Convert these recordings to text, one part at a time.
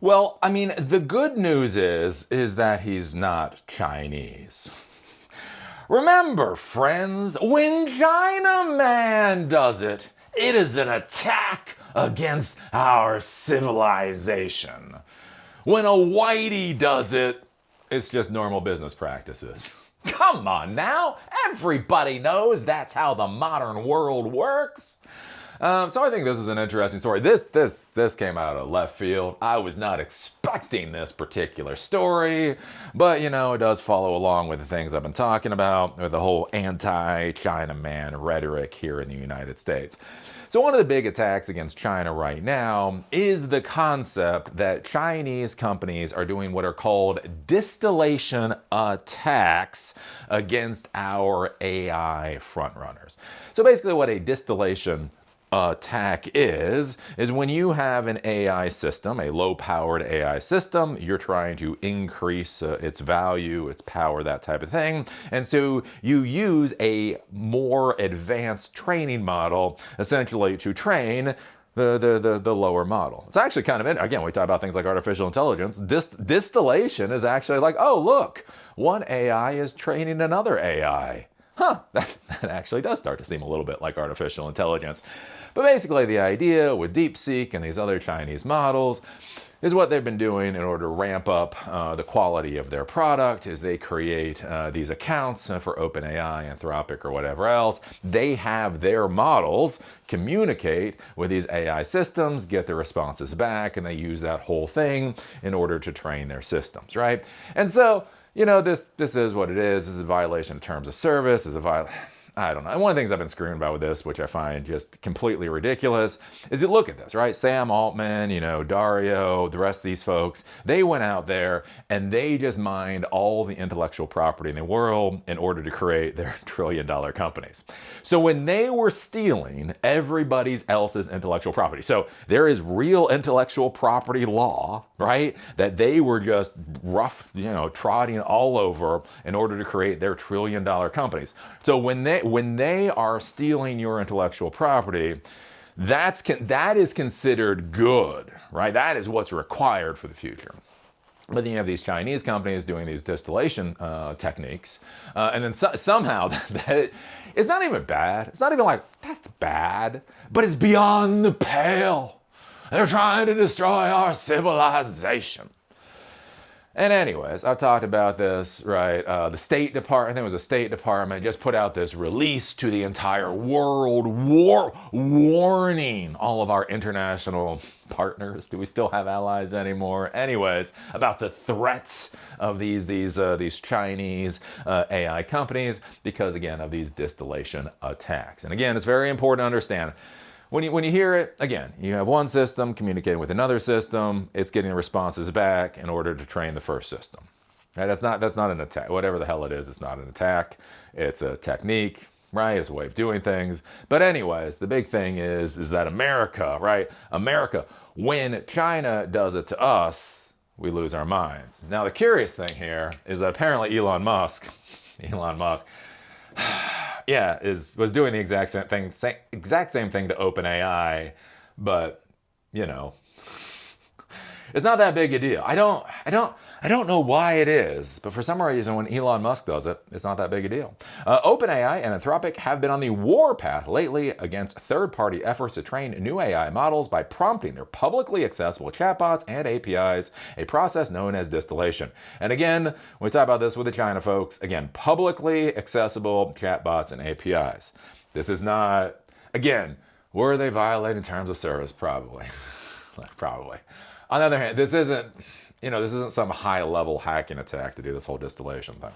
Well, I mean, the good news is that he's not Chinese. Remember, friends, when Chinaman does it, it is an attack against our civilization. When a whitey does it, it's just normal business practices. Come on now, everybody knows that's how the modern world works. So I think this is an interesting story. This came out of left field. I was not expecting this particular story, but it does follow along with the things I've been talking about, with the whole anti-China man rhetoric here in the United States. So one of the big attacks against China right now is the concept that Chinese companies are doing what are called distillation attacks against our AI frontrunners. So basically what a distillation attack is when you have an AI system, a low-powered AI system, you're trying to increase its value, its power, that type of thing. And so you use a more advanced training model essentially to train the lower model. It's actually kind of, again, we talk about things like artificial intelligence. Distillation is actually like, oh, look, one AI is training another AI. That actually does start to seem a little bit like artificial intelligence. But basically the idea with DeepSeek and these other Chinese models is what they've been doing in order to ramp up the quality of their product is they create these accounts for OpenAI, Anthropic, or whatever else. They have their models communicate with these AI systems, get the responses back, and they use that whole thing in order to train their systems, right? And so this is what it is. This is a violation of terms of service. I don't know. And one of the things I've been screaming about with this, which I find just completely ridiculous, is you look at this, right? Sam Altman, Dario, the rest of these folks, they went out there and they just mined all the intellectual property in the world in order to create their trillion-dollar companies. So when they were stealing everybody else's intellectual property, so there is real intellectual property law, right? That they were just trotting all over in order to create their trillion-dollar companies. So when they are stealing your intellectual property, that is considered good, right? That is what's required for the future. But then you have these Chinese companies doing these distillation techniques, and then somehow that it's not even bad. It's not even like that's bad, but it's beyond the pale. They're trying to destroy our civilization. And anyways, I've talked about this, right? The State Department, I think it was the State Department, just put out this release to the entire world, warning all of our international partners. Do we still have allies anymore? Anyways, about the threats of these Chinese AI companies because, again, of these distillation attacks. And again, it's very important to understand. When you hear it, again, you have one system communicating with another system. It's getting responses back in order to train the first system. Right? That's not an attack. Whatever the hell it is, it's not an attack. It's a technique, right? It's a way of doing things. But anyways, the big thing is that America, right? America, when China does it to us, we lose our minds. Now, the curious thing here is that apparently Elon Musk, was doing the exact same thing to OpenAI, but it's not that big a deal. I don't know why it is, but for some reason when Elon Musk does it, it's not that big a deal. OpenAI and Anthropic have been on the warpath lately against third-party efforts to train new AI models by prompting their publicly accessible chatbots and APIs, a process known as distillation. And again, when we talk about this with the China folks, again, publicly accessible chatbots and APIs. This is not, again, were they violating terms of service? Probably. Probably. On the other hand, this isn't some high-level hacking attack to do this whole distillation thing.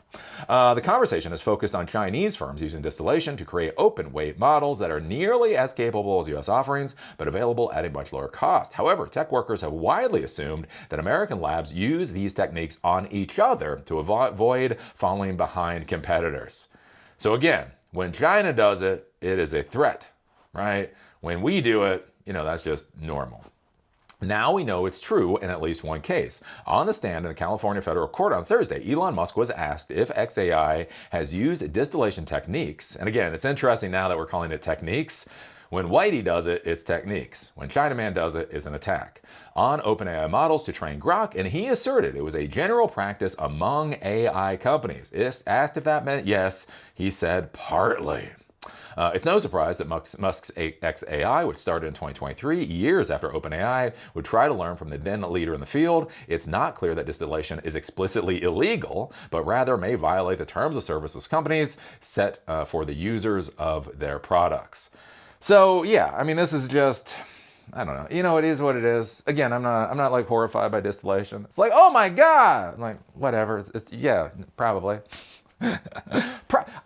The conversation is focused on Chinese firms using distillation to create open-weight models that are nearly as capable as U.S. offerings, but available at a much lower cost. However, tech workers have widely assumed that American labs use these techniques on each other to avoid falling behind competitors. So again, when China does it, it is a threat, right? When we do it, that's just normal. Now we know it's true in at least one case. On the stand in a California federal court on Thursday, Elon Musk was asked if xAI has used distillation techniques. And again, it's interesting now that we're calling it techniques. When Whitey does it, it's techniques. When Chinaman does it, it's an attack on OpenAI models to train Grok, and he asserted it was a general practice among AI companies. Asked if that meant yes, he said partly. It's no surprise that Musk's xAI, which started in 2023, years after OpenAI, would try to learn from the then leader in the field. It's not clear that distillation is explicitly illegal, but rather may violate the terms of service of companies set for the users of their products. So yeah, I mean, this is just, I don't know. You know, it is what it is. Again, I'm not like horrified by distillation. It's like, oh my God, like whatever. Yeah, probably.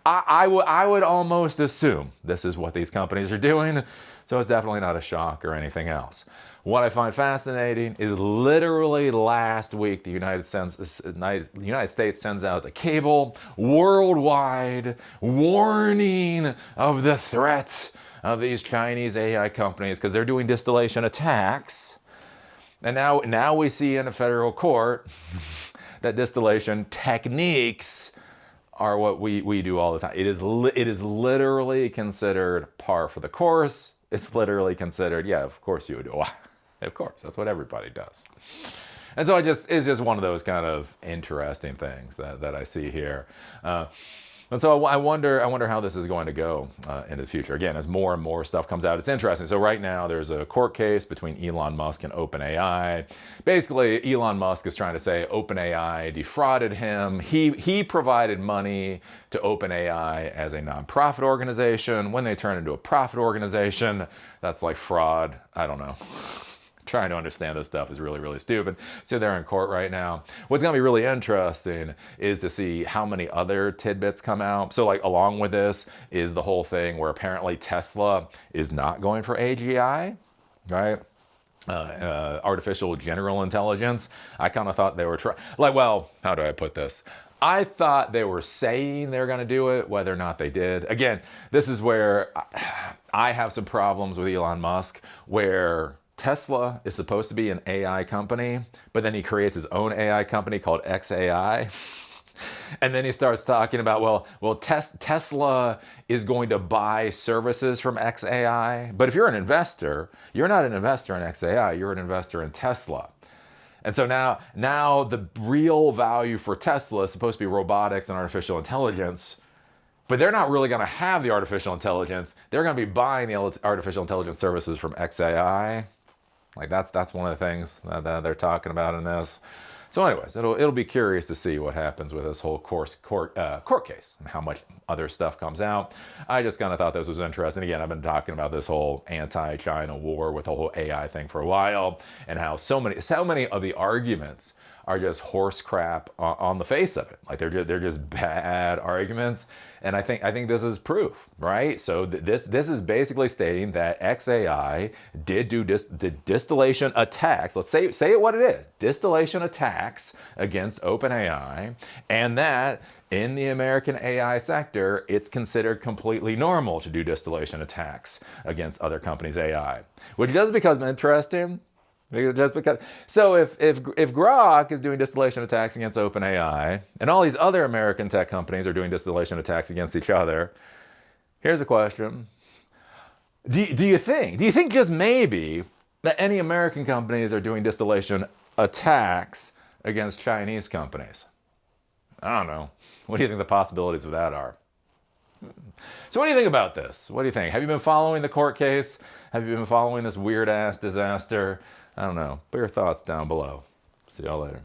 I would almost assume this is what these companies are doing, so it's definitely not a shock or anything else. What I find fascinating is literally last week the United States sends out a cable worldwide warning of the threat of these Chinese AI companies because they're doing distillation attacks. And now we see in a federal court that distillation techniques are what we do all the time. It is literally considered par for the course. It's literally considered, yeah, of course you would do. Why? Of course, that's what everybody does. And so it's just one of those kind of interesting things that I see here. And so I wonder how this is going to go into the future. Again, as more and more stuff comes out, it's interesting. So right now there's a court case between Elon Musk and OpenAI. Basically, Elon Musk is trying to say OpenAI defrauded him. He provided money to OpenAI as a nonprofit organization. When they turn into a profit organization, that's like fraud. I don't know. Trying to understand this stuff is really, really stupid. So they're in court right now. What's going to be really interesting is to see how many other tidbits come out. So like along with this is the whole thing where apparently Tesla is not going for AGI, right? Artificial general intelligence. I kind of thought they were how do I put this? I thought they were saying they were going to do it, whether or not they did. Again, this is where I have some problems with Elon Musk, where Tesla is supposed to be an AI company, but then he creates his own AI company called xAI. And then he starts talking about, Tesla is going to buy services from xAI. But if you're an investor, you're not an investor in xAI, you're an investor in Tesla. And so now the real value for Tesla is supposed to be robotics and artificial intelligence. But they're not really going to have the artificial intelligence. They're going to be buying the artificial intelligence services from xAI. Like that's one of the things that they're talking about in this. So anyways, it'll be curious to see what happens with this whole court case and how much other stuff comes out. I just kind of thought this was interesting. Again, I've been talking about this whole anti-China war with the whole AI thing for a while, and how so many of the arguments are just horse crap on the face of it. Like they're just bad arguments. And I think this is proof, right? So this is basically stating that xAI did do distillation attacks. Let's say it what it is. Distillation attacks against OpenAI, and that in the American AI sector, it's considered completely normal to do distillation attacks against other companies' AI, which does become interesting. Just because, so if Grok is doing distillation attacks against OpenAI, and all these other American tech companies are doing distillation attacks against each other, here's a question: Do you think just maybe that any American companies are doing distillation attacks against Chinese companies? I don't know. What do you think the possibilities of that are? So what do you think about this? What do you think? Have you been following the court case? Have you been following this weird ass disaster? I don't know. Put your thoughts down below. See y'all later.